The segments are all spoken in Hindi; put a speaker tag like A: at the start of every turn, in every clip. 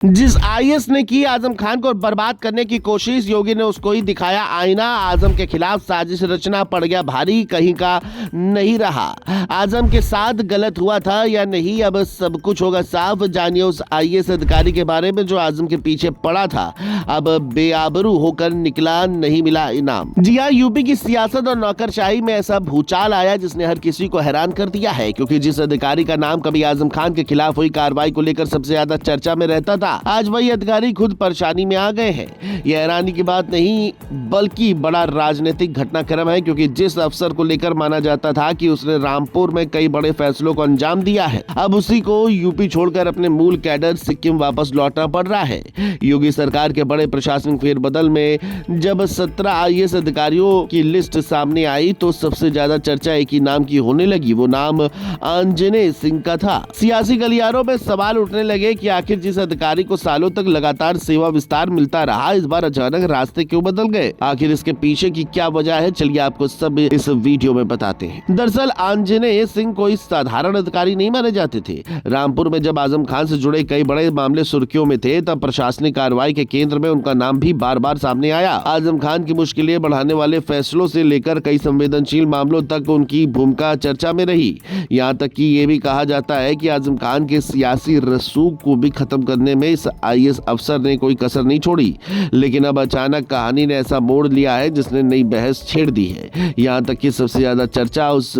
A: जिस आईएएस ने की आजम खान को बर्बाद करने की कोशिश, योगी ने उसको ही दिखाया आईना। आजम के खिलाफ साजिश रचना पड़ गया भारी, कहीं का नहीं रहा। आजम के साथ गलत हुआ था या नहीं, अब सब कुछ होगा साफ। जानिए उस आईएएस अधिकारी के बारे में जो आजम के पीछे पड़ा था, अब बेआबरू होकर निकला, नहीं मिला इनाम। जी हाँ, यूपी की सियासत और नौकरशाही में ऐसा भूचाल आया जिसने हर किसी को हैरान कर दिया है, क्योंकि जिस अधिकारी का नाम कभी आजम खान के खिलाफ हुई कार्रवाई को लेकर सबसे ज्यादा चर्चा में रहता था, आज वही अधिकारी खुद परेशानी में आ गए हैं। यह हैरानी की बात नहीं बल्कि बड़ा राजनीतिक घटनाक्रम है, क्योंकि जिस अफसर को लेकर माना जाता था कि उसने रामपुर में कई बड़े फैसलों को अंजाम दिया है, अब उसी को यूपी छोड़कर अपने मूल कैडर सिक्किम वापस लौटना पड़ रहा है। योगी सरकार के बड़े प्रशासनिक फेरबदल में जब 17 आईएएस अधिकारियों की लिस्ट सामने आई तो सबसे ज्यादा चर्चा एक ही नाम की होने लगी। वो नाम आंजनेय सिंह का था। सियासी गलियारों में सवाल उठने लगे कि आखिर जिस अधिकारी को सालों तक लगातार सेवा विस्तार मिलता रहा, इस बार अचानक रास्ते क्यों बदल गए? आखिर इसके पीछे की क्या वजह है, चलिए आपको सब इस वीडियो में बताते हैं। दरअसल आंजनेय सिंह कोई साधारण अधिकारी नहीं माने जाते थे। रामपुर में जब आजम खान से जुड़े कई बड़े मामले सुर्खियों में थे, तब प्रशासनिक कार्रवाई के केंद्र में उनका नाम भी बार बार सामने आया। आजम खान की मुश्किलें बढ़ाने वाले फैसलों से लेकर कई संवेदनशील मामलों तक उनकी भूमिका चर्चा में रही। यहाँ तक कि ये भी कहा जाता है कि आजम खान के सियासी रसूख को भी खत्म करने में इस आईएएस अफसर ने कोई कसर नहीं छोड़ी। लेकिन अब अचानक कहानी ने ऐसा मोड़ लिया है जिसने नई बहस छेड़ दी है। यहाँ तक कि सबसे ज्यादा चर्चा उस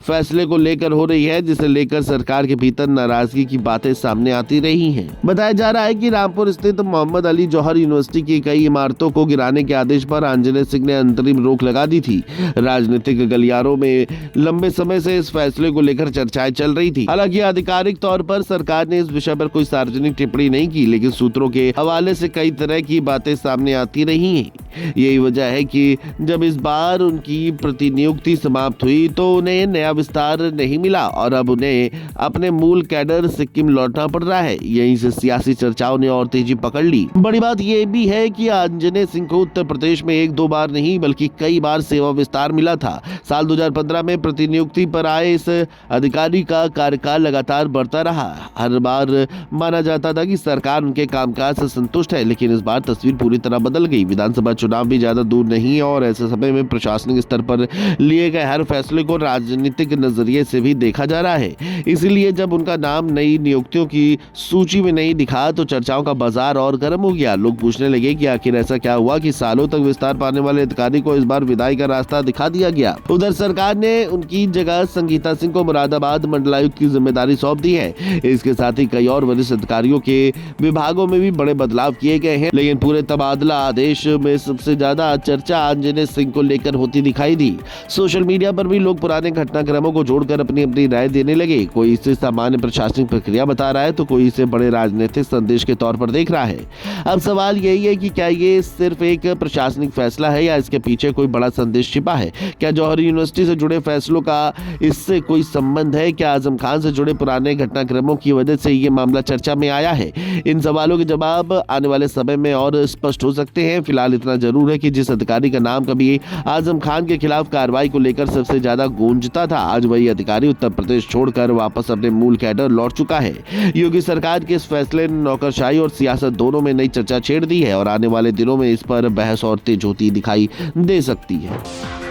A: फैसले को लेकर हो रही है जिसे लेकर सरकार के भीतर नाराजगी की बातें सामने आती रही हैं। बताया जा रहा है कि रामपुर स्थित मोहम्मद अली जौहर यूनिवर्सिटी की कई इमारतों को गिराने के आदेश पर आंजनेय सिंह ने अंतरिम रोक लगा दी थी। राजनीतिक गलियारों में लंबे समय से इस फैसले को लेकर चर्चाएं चल रही थी। हालांकि आधिकारिक तौर पर सरकार ने इस विषय पर कोई सार्वजनिक टिप्पणी नहीं की, लेकिन सूत्रों के हवाले से कई तरह की बातें सामने आती रही हैं। यही वजह है कि जब इस बार उनकी प्रतिनियुक्ति समाप्त हुई तो उन्हें नया विस्तार नहीं मिला और अब उन्हें अपने मूल कैडर सिक्किम लौटना पड़ रहा है। यहीं से सियासी चर्चाओं ने और तेजी पकड़ ली। बड़ी बात यह भी है कि आंजनेय सिंह को उत्तर प्रदेश में एक दो बार नहीं बल्कि कई बार सेवा विस्तार मिला था। साल 2015 में प्रतिनियुक्ति पर आए इस अधिकारी का कार्यकाल लगातार बढ़ता रहा। हर बार माना जाता था कि सरकार उनके कामकाज से संतुष्ट है, लेकिन इस बार तस्वीर पूरी तरह बदल गई। विधानसभा चुनाव भी ज्यादा दूर नहीं है और ऐसे समय में प्रशासनिक स्तर पर लिए गए हर फैसले को राजनीतिक नजरिए से भी देखा जा रहा है। इसीलिए जब उनका नाम नई नियुक्तियों की सूची में नहीं दिखा तो चर्चाओं का बाजार और गर्म हो गया। लोग पूछने लगे कि आखिर ऐसा क्या हुआ कि सालों तक विस्तार पाने वाले अधिकारी को इस बार विदाई का रास्ता दिखा दिया गया। उधर सरकार ने उनकी जगह संगीता सिंह को मुरादाबाद मंडलायुक्त की जिम्मेदारी सौंप दी है। इसके साथ ही कई और वरिष्ठ अधिकारियों के विभागों में भी बड़े बदलाव किए गए हैं, लेकिन पूरे तबादला आदेश में सबसे ज्यादा चर्चा आंजनेय सिंह को लेकर होती दिखाई दी। सोशल मीडिया पर भी लोग पुराने घटनाक्रमों को जोड़कर अपनी अपनी राय देने लगे। कोई इसे सामान्य प्रशासनिक प्रक्रिया बता रहा है तो कोई इसे बड़े राजनीतिक संदेश के तौर पर देख रहा है। अब सवाल यही है कि क्या ये सिर्फ एक प्रशासनिक फैसला है या इसके पीछे कोई बड़ा संदेश छिपा है? क्या जौहर यूनिवर्सिटी से जुड़े फैसलों का इससे कोई संबंध है? क्या आजम खान से जुड़े पुराने घटनाक्रमों की वजह से ये मामला चर्चा में आया है? इन सवालों के जवाब आने वाले समय में और स्पष्ट हो सकते हैं। फिलहाल इतना जरूर है कि जिस अधिकारी का नाम कभी आजम खान के खिलाफ कार्रवाई को लेकर सबसे ज्यादा गूंजता था, आज वही अधिकारी उत्तर प्रदेश छोड़कर वापस अपने मूल कैडर लौट चुका है। योगी सरकार के इस फैसले ने नौकरशाही और सियासत दोनों में नई चर्चा छेड़ दी है और आने वाले दिनों में इस पर बहस और तेज होती दिखाई दे सकती है।